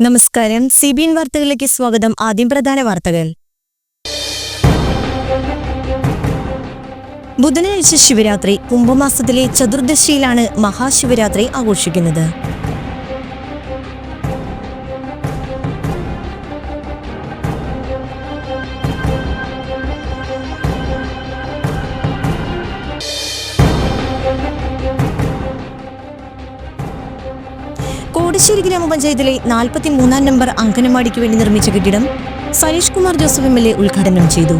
നമസ്കാരം. CBN വാർത്തകളിലേക്ക് സ്വാഗതം. ആദ്യം പ്രധാന വാർത്തകൾ. ബുധനാഴ്ച ശിവരാത്രി. കുംഭമാസത്തിലെ ചതുർദശിയിലാണ് മഹാശിവരാത്രി ആഘോഷിക്കുന്നത്. കോടിശ്ശേരി ഗ്രാമപഞ്ചായത്തിലെ 43-ാം നമ്പർ അംഗനവാടിക്ക് വേണ്ടി നിർമ്മിച്ച കെട്ടിടം സനീഷ് കുമാർ ജോസഫ് MLA ഉദ്ഘാടനം ചെയ്തു.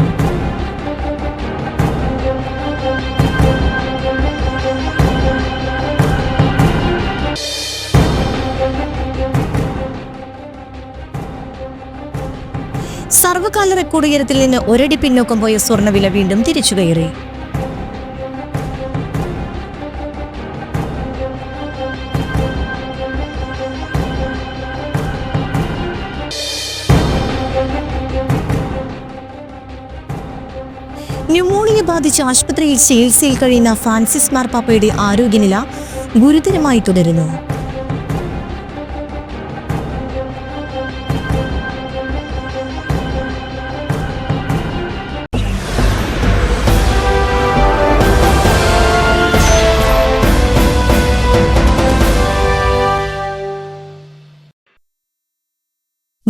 സർവകാല റെക്കോർഡ് ഉയരത്തിൽ നിന്ന് ഒരടി പിന്നോക്കം പോയ സ്വർണ്ണവില വീണ്ടും തിരിച്ചുകയറി. ന്യൂമോണിയ ബാധിച്ച് ആശുപത്രിയിൽ ചികിത്സയിൽ കഴിയുന്ന ഫ്രാൻസിസ് മാർപ്പാപ്പയുടെ ആരോഗ്യനില ഗുരുതരമായി തുടരുന്നു.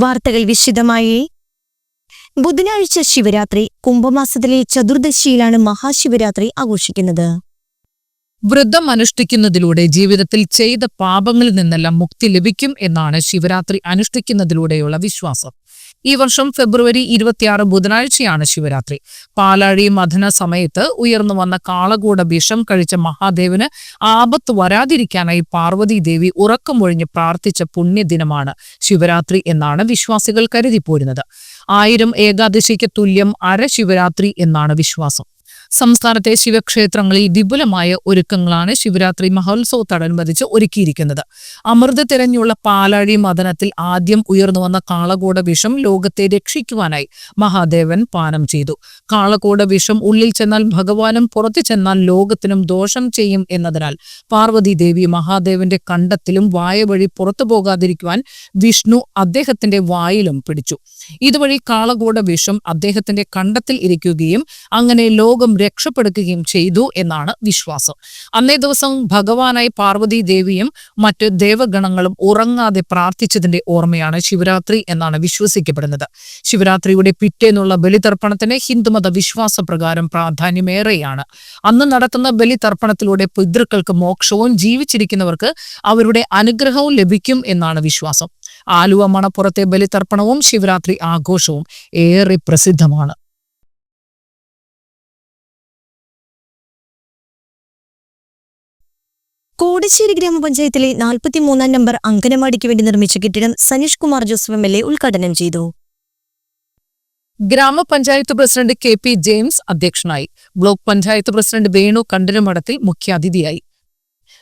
വാർത്തകൾ വിശദമായി. ബുധനാഴ്ച ശിവരാത്രി. കുംഭമാസത്തിലെ ചതുർദശിയിലാണ് മഹാശിവരാത്രി ആഘോഷിക്കുന്നത്. വ്രതം അനുഷ്ഠിക്കുന്നതിലൂടെ ജീവിതത്തിൽ ചെയ്ത പാപങ്ങളിൽ നിന്നെല്ലാം മുക്തി ലഭിക്കും എന്നാണ് ശിവരാത്രി അനുഷ്ഠിക്കുന്നതിലൂടെയുള്ള വിശ്വാസം. ഈ വർഷം ഫെബ്രുവരി 26 ബുധനാഴ്ചയാണ് ശിവരാത്രി. പാലാഴി മഥന സമയത്ത് ഉയർന്നു വന്ന കാളകൂട വിഷം കഴിച്ച മഹാദേവന് ആപത്ത് വരാതിരിക്കാനായി പാർവതി ദേവി ഉറക്കമൊഴിഞ്ഞ് പ്രാർത്ഥിച്ച പുണ്യദിനമാണ് ശിവരാത്രി എന്നാണ് വിശ്വാസികൾ കരുതിപ്പോരുന്നത്. 1000 ഏകാദശിക്ക് തുല്യം അരശിവരാത്രി എന്നാണ് വിശ്വാസം. സംസ്ഥാനത്തെ ശിവക്ഷേത്രങ്ങളിൽ വിപുലമായ ഒരുക്കങ്ങളാണ് ശിവരാത്രി മഹോത്സവത്തോടനുബന്ധിച്ച് ഒരുക്കിയിരിക്കുന്നത്. അമൃത തിരഞ്ഞുള്ള പാലാഴി മദനത്തിൽ ആദ്യം ഉയർന്നു വന്ന കാളകൂട വിഷം ലോകത്തെ രക്ഷിക്കുവാനായി മഹാദേവൻ പാനം ചെയ്തു. കാളകൂട വിഷം ഉള്ളിൽ ചെന്നാൽ ഭഗവാനും പുറത്തു ചെന്നാൽ ലോകത്തിനും ദോഷം ചെയ്യും എന്നതിനാൽ പാർവതി ദേവി മഹാദേവന്റെ കണ്ടത്തിലും വായ വഴി പുറത്തു പോകാതിരിക്കുവാൻ വിഷ്ണു അദ്ദേഹത്തിന്റെ വായിലും പിടിച്ചു. ഇതുവഴി കാളകൂട വിഷം അദ്ദേഹത്തിന്റെ കണ്ടത്തിൽ ഇരിക്കുകയും അങ്ങനെ ലോകം രക്ഷപ്പെടുകയും ചെയ്തു എന്നാണ് വിശ്വാസം. അന്നേ ദിവസം ഭഗവാനായി പാർവതി ദേവിയും മറ്റ് ദേവഗണങ്ങളും ഉറങ്ങാതെ പ്രാർത്ഥിച്ചതിന്റെ ഓർമ്മയാണ് ശിവരാത്രി എന്നാണ് വിശ്വസിക്കപ്പെടുന്നത്. ശിവരാത്രിയുടെ പിറ്റേന്നുള്ള ബലിതർപ്പണത്തിന് ഹിന്ദുമത വിശ്വാസപ്രകാരം പ്രാധാന്യമേറെയാണ്. അന്ന് നടത്തുന്ന ബലിതർപ്പണത്തിലൂടെ പിതൃക്കൾക്ക് മോക്ഷവും ജീവിച്ചിരിക്കുന്നവർക്ക് അവരുടെ അനുഗ്രഹവും ലഭിക്കും എന്നാണ് വിശ്വാസം. ആലുവ മണപ്പുറത്തെ ബലിതർപ്പണവും ശിവരാത്രി ആഘോഷവും ഏറെ പ്രസിദ്ധമാണ്. കോടിശ്ശേരി ഗ്രാമപഞ്ചായത്തിലെ 43-ാം നമ്പർ അംഗനവാടിക്ക് വേണ്ടി നിർമ്മിച്ച കെട്ടിടം സനീഷ് കുമാർ ജോസഫ് MLA ഉദ്ഘാടനം ചെയ്തു. ഗ്രാമപഞ്ചായത്ത് പ്രസിഡന്റ് KP ജെയിംസ് അധ്യക്ഷനായി. ബ്ലോക്ക് പഞ്ചായത്ത് പ്രസിഡന്റ് വേണു കണ്ടരമഠത്തിൽ മുഖ്യാതിഥിയായി.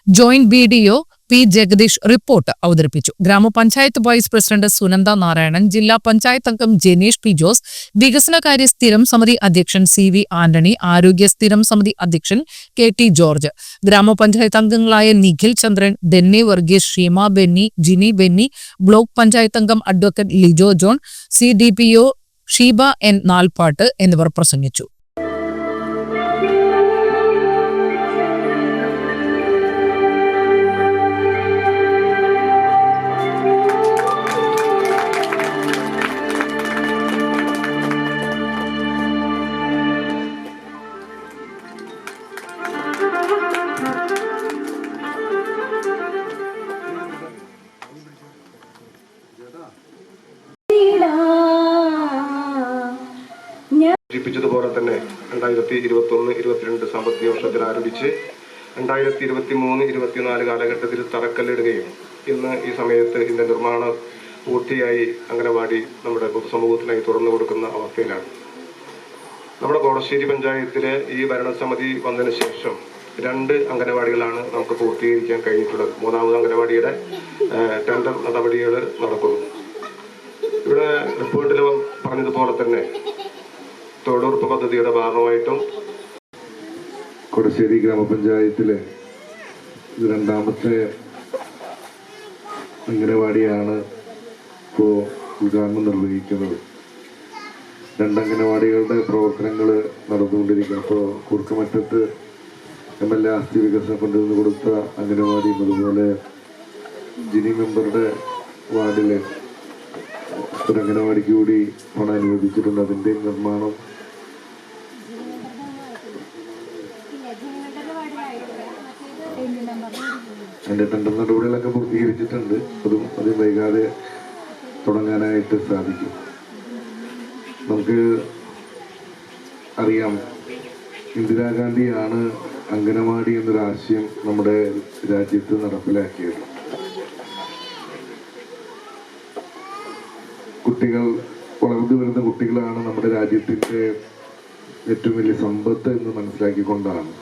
Joint BDO P Jagadish report അവതരിപ്പിച്ചു. ഗ്രാമപഞ്ചായത്ത് വൈസ് പ്രസിഡന്റ് സുനന്ദ നാരായണൻ, ജില്ലാ പഞ്ചായത്ത് അംഗം ജനീഷ് P ജോസ്, വികസനകാര്യ സ്ഥിരം സമിതി അധ്യക്ഷൻ CV ആന്റണി, ആരോഗ്യ സ്ഥിരം സമിതി അധ്യക്ഷൻ KT ജോർജ്, ഗ്രാമപഞ്ചായത്ത് അംഗങ്ങളായ നിഖിൽ ചന്ദ്രൻ, ഡെന്നി വർഗീസ്, ഷീമ ബെന്നി, ജിനി ബെന്നി, ബ്ലോക്ക് പഞ്ചായത്ത് അംഗം advocate Lijo John, CDPO Sheeba N Nalapat എന്നിവർ പ്രസംഗിച്ചു. പോലെ തന്നെ 2021-22 സാമ്പത്തിക വർഷത്തിൽ ആരംഭിച്ച് 2023-24 കാലഘട്ടത്തിൽ തറക്കല്ലിടുകയും ഇന്ന് ഈ സമയത്ത് ഇതിന്റെ നിർമ്മാണം പൂർത്തിയായി അംഗനവാടി നമ്മുടെ പൊതുസമൂഹത്തിനായി തുറന്നു കൊടുക്കുന്ന അവസ്ഥയിലാണ്. നമ്മുടെ കോടശ്ശേരി പഞ്ചായത്തിലെ ഈ ഭരണസമിതി വന്നതിന് ശേഷം 2 അംഗനവാടികളാണ് നമുക്ക് പൂർത്തീകരിക്കാൻ കഴിഞ്ഞിട്ടുള്ളത്. 3ാമത് അംഗനവാടിയുടെ ടെൻഡർ നടപടികൾ നടക്കുന്നു. ഇവിടെ റിപ്പോർട്ടിൽ പറഞ്ഞതുപോലെ തന്നെ തൊഴിലുറപ്പ് പദ്ധതിയുടെ ഭാഗമായിട്ടും കോടശ്ശേരി ഗ്രാമപഞ്ചായത്തിലെ രണ്ടാമത്തെ അംഗനവാടിയാണ് ഇപ്പോൾ ഉദ്ഘാടനം നിർവഹിക്കുന്നത്. 2 അംഗനവാടികളുടെ പ്രവർത്തനങ്ങൾ നടന്നുകൊണ്ടിരിക്കുന്നു. ഇപ്പോൾ കുറുക്കമറ്റത്ത് MLA ആസ്തി വികസന ഫണ്ടിൽ നിന്ന് കൊടുത്ത അംഗനവാടിയും അതുപോലെ ജിനി മെമ്പറുടെ വാർഡിലെ ഒരു അംഗനവാടിക്ക് കൂടി പണം അനുവദിച്ചിട്ടുണ്ട്. അതിൻ്റെ നിർമ്മാണം അതിൻ്റെ ടെൻഡർ നടപടികളൊക്കെ പൂർത്തീകരിച്ചിട്ടുണ്ട്. അതും വൈകാതെ തുടങ്ങാനായിട്ട് സാധിക്കും. നമുക്ക് അറിയാം, ഇന്ദിരാഗാന്ധിയാണ് അംഗനവാടി എന്നൊരാശയം നമ്മുടെ രാജ്യത്ത് നടപ്പിലാക്കിയത്. കുട്ടികൾ, വളർന്നു വരുന്ന കുട്ടികളാണ് നമ്മുടെ രാജ്യത്തിൻ്റെ ഏറ്റവും വലിയ സമ്പത്ത് എന്ന് മനസ്സിലാക്കിക്കൊണ്ടാണ്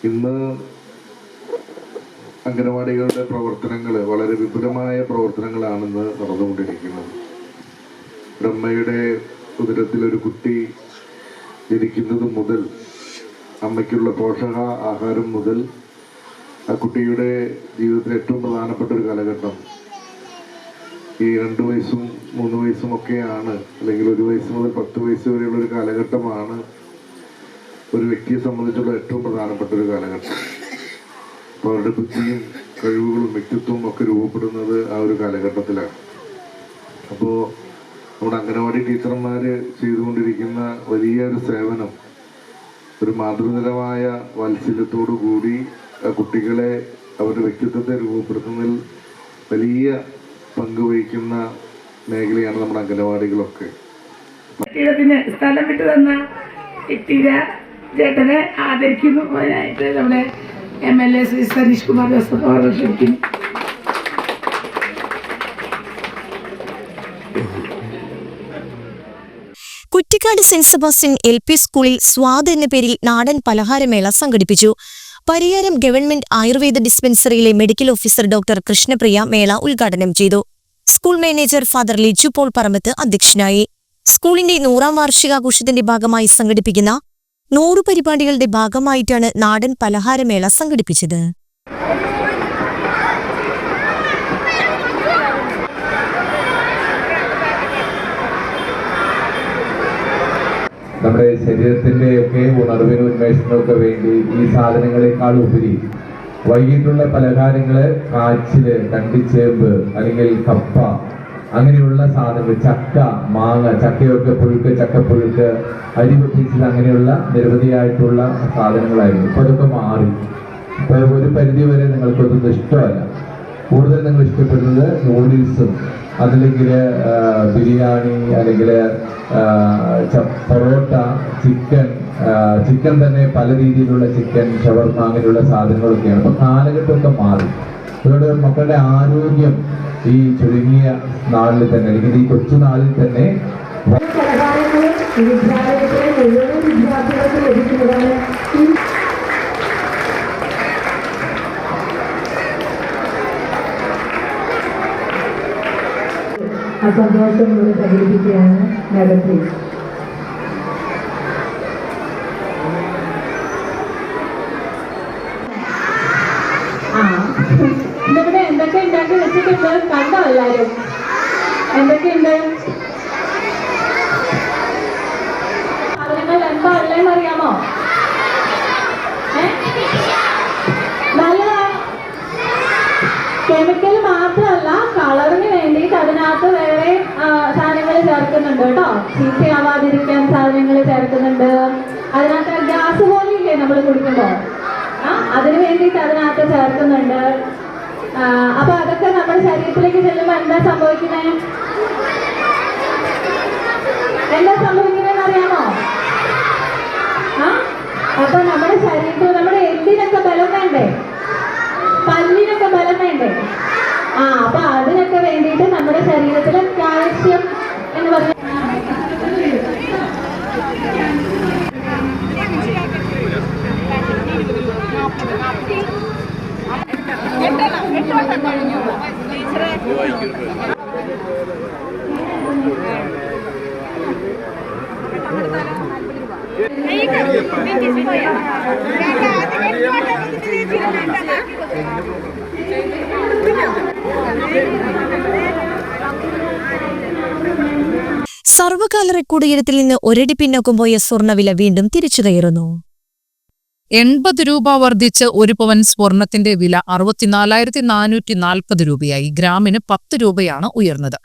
ഇന്ന് അംഗനവാടികളുടെ പ്രവർത്തനങ്ങൾ വളരെ വിപുലമായ പ്രവർത്തനങ്ങളാണെന്ന് നടന്നുകൊണ്ടിരിക്കുന്നത്. അമ്മയുടെ ഉദരത്തിലൊരു കുട്ടി ജനിക്കുന്നത് മുതൽ, അമ്മയ്ക്കുള്ള പോഷക ആഹാരം മുതൽ, ആ കുട്ടിയുടെ ജീവിതത്തിൽ ഏറ്റവും പ്രധാനപ്പെട്ട ഒരു കാലഘട്ടം ഈ 2 വയസ്സും 3 വയസ്സും ഒക്കെയാണ്, അല്ലെങ്കിൽ 1 വയസ്സ് മുതൽ 10 വയസ്സ് വരെയുള്ള ഒരു കാലഘട്ടമാണ് ഒരു വ്യക്തിയെ സംബന്ധിച്ചുള്ള ഏറ്റവും പ്രധാനപ്പെട്ട ഒരു കാലഘട്ടം. അപ്പോൾ അവരുടെ ബുദ്ധിയും കഴിവുകളും വ്യക്തിത്വവും ഒക്കെ രൂപപ്പെടുന്നത് ആ ഒരു കാലഘട്ടത്തിലാണ്. അപ്പോൾ നമ്മുടെ അംഗനവാടി ടീച്ചർമാർ ചെയ്തുകൊണ്ടിരിക്കുന്ന വലിയൊരു സേവനം, ഒരു മാതൃതരമായ വാത്സല്യത്തോടു കൂടി കുട്ടികളെ അവരുടെ വ്യക്തിത്വത്തെ രൂപപ്പെടുത്തുന്നതിൽ വലിയ പങ്കുവഹിക്കുന്ന മേഖലയാണ് നമ്മുടെ അംഗനവാടികളൊക്കെ. സ്ഥലം വിട്ടു തന്ന ഇട്ടിര ചേട്ടനെ ആദരിക്കുന്നു. അതിനായിട്ട് നമ്മുടെ MLA ശ്രീ സനീഷ് കുമാർ ജോസഫ് അവർ ക്ഷണിക്കുന്നു. കുറ്റിക്കാട് സെന്റ് സെബാസ്റ്റ്യൻ LP സ്കൂളിൽ സ്വാദ് എന്ന പേരിൽ നാടൻ പലഹാരമേള സംഘടിപ്പിച്ചു. പരിയാരം ഗവൺമെന്റ് ആയുർവേദ ഡിസ്പെൻസറിയിലെ മെഡിക്കൽ ഓഫീസർ ഡോക്ടർ കൃഷ്ണപ്രിയ മേള ഉദ്ഘാടനം ചെയ്തു. School manager father Liju Paul Parambath അധ്യക്ഷനായി. സ്കൂളിന്റെ 100ാം വാർഷികാഘോഷത്തിന്റെ ഭാഗമായി സംഘടിപ്പിക്കുന്ന 100 പരിപാടികളുടെ ഭാഗമായിട്ടാണ് നാടൻ പലഹാരമേള സംഘടിപ്പിച്ചത്. നമ്മുടെ ശരീരത്തിൻ്റെയൊക്കെ ഉണർവിനും ഉന്മേഷത്തിനൊക്കെ വേണ്ടി ഈ സാധനങ്ങളെക്കാൾ ഉപരി വൈകിട്ടുള്ള പലഹാരങ്ങള്, കാച്ചില്, കണ്ടിച്ചേമ്പ് അല്ലെങ്കിൽ കപ്പ, അങ്ങനെയുള്ള സാധനങ്ങൾ, ചക്ക, മാങ്ങ, ചക്കയൊക്കെ പുഴുക്ക്, ചക്കപ്പുഴുക്ക്, അരി പൊട്ടിച്ചത്, അങ്ങനെയുള്ള നിരവധിയായിട്ടുള്ള സാധനങ്ങളായിരുന്നു. ഇപ്പൊ അതൊക്കെ മാറി. ഇപ്പൊ ഒരു പരിധി വരെ നിങ്ങൾക്കൊന്നും ഇഷ്ടമല്ല. കൂടുതൽ നിങ്ങൾ ഇഷ്ടപ്പെടുന്നത് നൂഡിൽസും, അതല്ലെങ്കിൽ ബിരിയാണി, അല്ലെങ്കിൽ പൊറോട്ട, ചിക്കൻ തന്നെ പല രീതിയിലുള്ള ചിക്കൻ, ഷവർമ, അങ്ങനെയുള്ള സാധനങ്ങളൊക്കെയാണ്. അപ്പൊ കാലഘട്ടമൊക്കെ മാറി. അതുകൊണ്ട് മക്കളുടെ ആരോഗ്യം ഈ ചുരുങ്ങിയ നാളിൽ തന്നെ, അല്ലെങ്കിൽ ഈ കൊച്ചു നാളിൽ തന്നെ സന്തോഷം കൂടെ പ്രകടിപ്പിക്കുകയാണ് നടത്തി. ഇവിടെ എന്തൊക്കെ ഉണ്ടാക്കി വെച്ചിട്ടുണ്ട് കണ്ടോ എല്ലാരും? എന്തൊക്കെയുണ്ട് സാധനങ്ങൾ? എന്താ ഉള്ളതെന്ന് അറിയാമോ? നല്ലതാ. കെമിക്കൽ മാത്രമല്ല, കളറിന് വേണ്ടിയിട്ട് അതിനകത്ത് വേറെ സാധനങ്ങൾ ചേർക്കുന്നുണ്ട് കേട്ടോ. ചീത്തയാവാതിരിക്കാൻ സാധനങ്ങൾ ചേർക്കുന്നുണ്ട്. അതിനകത്ത് ഗ്യാസ് പോലെ ഇല്ലേ നമ്മൾ കുടിക്കുമ്പോ, അതിന് വേണ്ടിയിട്ട് അതിനകത്ത് ചേർക്കുന്നുണ്ട്. അപ്പൊ അതൊക്കെ നമ്മുടെ ശരീരത്തിലേക്ക് ചെല്ലുമ്പോ എന്താ സംഭവിക്കുന്നത്? അറിയാമോ? അപ്പൊ നമ്മുടെ ശരീരത്തിൽ, നമ്മുടെ എല്ലിനൊക്കെ ബലം വേണ്ടേ, പല്ലിനൊക്കെ ബലം വേണ്ടേ? അപ്പൊ അതിനൊക്കെ വേണ്ടിയിട്ട് നമ്മുടെ ശരീരത്തിൽ കാൽസ്യം എന്ന് പറഞ്ഞ സർവകാല റെക്കോർഡ് ഉയരത്തിൽ നിന്ന് ഒരടി പിന്നോക്കം പോയ സ്വർണ്ണവില വീണ്ടും തിരിച്ചു കയറുന്നു. 80 രൂപ വർദ്ധിച്ച് ഒരു പവൻ സ്വർണത്തിന്റെ വില 64,440 രൂപയായി. ഗ്രാമിന് 10 രൂപയാണ് ഉയർന്നത്.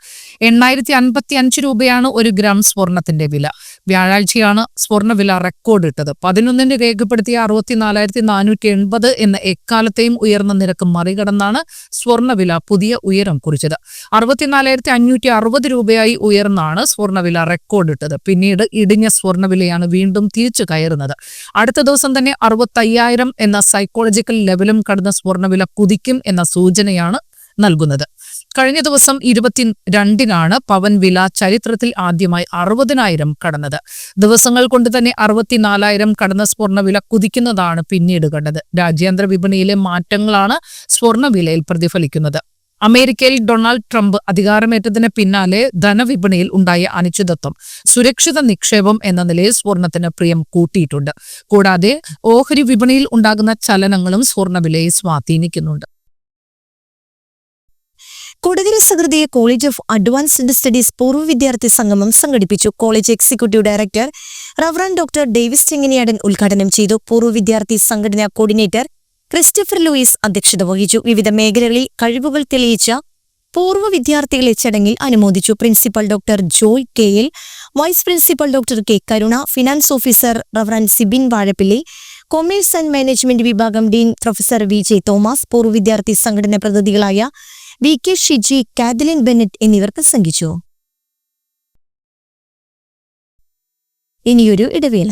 8,055 രൂപയാണ് ഒരു ഗ്രാം സ്വർണത്തിന്റെ വില. വ്യാഴാഴ്ചയാണ് സ്വർണ്ണവില റെക്കോർഡ് ഇട്ടത്. 11-ന് രേഖപ്പെടുത്തിയ 64,480 എന്ന എക്കാലത്തെയും ഉയർന്ന നിരക്ക് മറികടന്നാണ് സ്വർണ്ണവില പുതിയ ഉയരം കുറിച്ചത്. 64,560 രൂപയായി ഉയർന്നാണ് സ്വർണ്ണവില റെക്കോർഡ് ഇട്ടത്. പിന്നീട് ഇടിഞ്ഞ സ്വർണ്ണവിലയാണ് വീണ്ടും തിരിച്ചു കയറുന്നത്. അടുത്ത ദിവസം തന്നെ 65,000 എന്ന സൈക്കോളജിക്കൽ ലെവലും കടന്ന സ്വർണ്ണവില കുതിക്കും എന്ന സൂചനയാണ് നൽകുന്നത്. കഴിഞ്ഞ ദിവസം 22-നാണ് പവൻ വില ചരിത്രത്തിൽ ആദ്യമായി 60,000 കടന്നത്. ദിവസങ്ങൾ കൊണ്ട് തന്നെ 64,000 കടന്ന സ്വർണ്ണവില കുതിക്കുന്നതാണ് പിന്നീട് കണ്ടത്. രാജ്യാന്തര വിപണിയിലെ മാറ്റങ്ങളാണ് സ്വർണ്ണവിലയിൽ പ്രതിഫലിക്കുന്നത്. അമേരിക്കയിൽ ഡൊണാൾഡ് ട്രംപ് അധികാരമേറ്റതിന് പിന്നാലെ ധനവിപണിയിൽ ഉണ്ടായ അനിശ്ചിതത്വം സുരക്ഷിത നിക്ഷേപം എന്ന നിലയിൽ സ്വർണത്തിന് പ്രിയം കൂട്ടിയിട്ടുണ്ട്. കൂടാതെ ഓഹരി വിപണിയിൽ ഉണ്ടാകുന്ന ചലനങ്ങളും സ്വർണ്ണവിലയെ സ്വാധീനിക്കുന്നുണ്ട്. Kodakara Sahrudaya college of advanced studies പൂർവ്വ വിദ്യാർത്ഥി സംഗമം സംഘടിപ്പിച്ചു. College executive director reverend doctor Davis Chenganiyadan ഉദ്ഘാടനം ചെയ്തു. പൂർവ്വ വിദ്യാർത്ഥി സംഘടനാ കോർഡിനേറ്റർ ക്രിസ്റ്റഫർ ലൂയിസ് അധ്യക്ഷത വഹിച്ചു. വിവിധ മേഖലകളിൽ കഴിവുകൾ തെളിയിച്ച പൂർവ്വ വിദ്യാർത്ഥികളെ ചടങ്ങിൽ അനുമോദിച്ചു. Principal doctor Joy K L, vice principal doctor K Karuna, finance officer reverend Sibin Vazhappilly, commerce and management വിഭാഗം ഡീൻ പ്രൊഫസർ വി.ജെ. തോമസ്, പൂർവ്വ വിദ്യാർത്ഥി സംഘടന പ്രതിനിധികളായ വി.കെ. ഷിജി, കാതലിൻ ബെന്നറ്റ് എന്നിവർ പ്രസംഗിച്ചു. ഇനിയൊരു ഇടവേള.